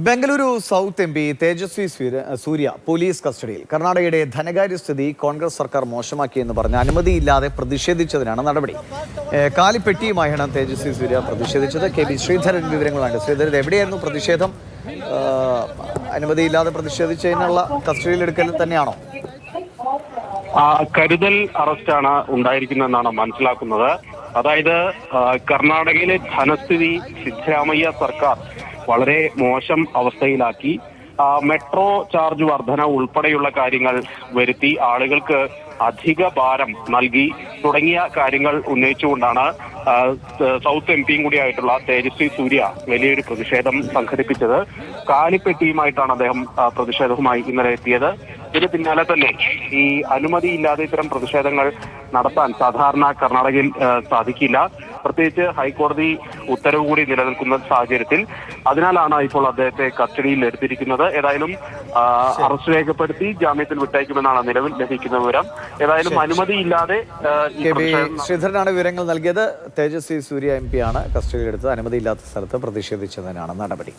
Bengaluru South M P Tejasvi Surya police കസ്റ്റഡിയിൽ. കർണാടകയുടെ ധനകാര്യസ്ഥിതി കോൺഗ്രസ് സർക്കാർ മോശമാക്കിയെന്ന് പറഞ്ഞ് അനുമതിയില്ലാതെ പ്രതിഷേധിച്ചതിനാണ് നടപടി. കാലിപ്പെട്ടിയുമായാണ് തേജസ്വി സൂര്യ പ്രതിഷേധിച്ചത്. കെ.ബി. ശ്രീധരൻ വിവരങ്ങളുണ്ട്. ശ്രീധരൻ, എവിടെയായിരുന്നു പ്രതിഷേധം? അനുമതിയില്ലാതെ പ്രതിഷേധിച്ചതിനുള്ള കസ്റ്റഡിയിലെടുക്കൽ തന്നെയാണോ? കരുതൽ അറസ്റ്റാണ് ഉണ്ടായിരിക്കുന്നതെന്നാണ് മനസ്സിലാക്കുന്നത്. അതായത് കർണാടകയിലെ ധനസ്ഥിതി സിദ്ധരാമയ്യ സർക്കാർ വളരെ മോശം അവസ്ഥയിലാക്കി. മെട്രോ ചാർജ് വർധന ഉൾപ്പെടെയുള്ള കാര്യങ്ങൾ വരുത്തി ആളുകൾക്ക് അധിക ഭാരം നൽകി തുടങ്ങിയ കാര്യങ്ങൾ ഉന്നയിച്ചുകൊണ്ടാണ് സൗത്ത് എം പിയും കൂടിയായിട്ടുള്ള തേജസ്വി സൂര്യ വലിയൊരു പ്രതിഷേധം സംഘടിപ്പിച്ചത്. കാലിപ്പെട്ടിയുമായിട്ടാണ് അദ്ദേഹം പ്രതിഷേധവുമായി ഇന്നലെ എത്തിയത്. ഇതിന് പിന്നാലെ തന്നെ ഈ അനുമതിയില്ലാതെ ഇത്തരം പ്രതിഷേധങ്ങൾ നടത്താൻ സാധാരണ കർണാടകയിൽ സാധിക്കില്ല, പ്രത്യേകിച്ച് ഹൈക്കോടതി ഉത്തരവ് കൂടി നിലനിൽക്കുന്ന സാഹചര്യത്തിൽ. അതിനാലാണ് ഇപ്പോൾ അദ്ദേഹത്തെ കസ്റ്റഡിയിൽ എടുത്തിരിക്കുന്നത്. ഏതായാലും അറസ്റ്റ് രേഖപ്പെടുത്തി ജാമ്യത്തിൽ വിട്ടയക്കുമെന്നാണ് നിലവിൽ ലഭിക്കുന്ന വിവരം. ഏതായാലും അനുമതിയില്ലാതെ ശ്രീധരനാണ് വിവരങ്ങൾ നൽകിയത്. തേജസ്വി സൂര്യ എം പി ആണ് കസ്റ്റഡിയിലെടുത്തത്. അനുമതിയില്ലാത്ത സ്ഥലത്ത് പ്രതിഷേധിച്ചതിനാണ് നടപടി.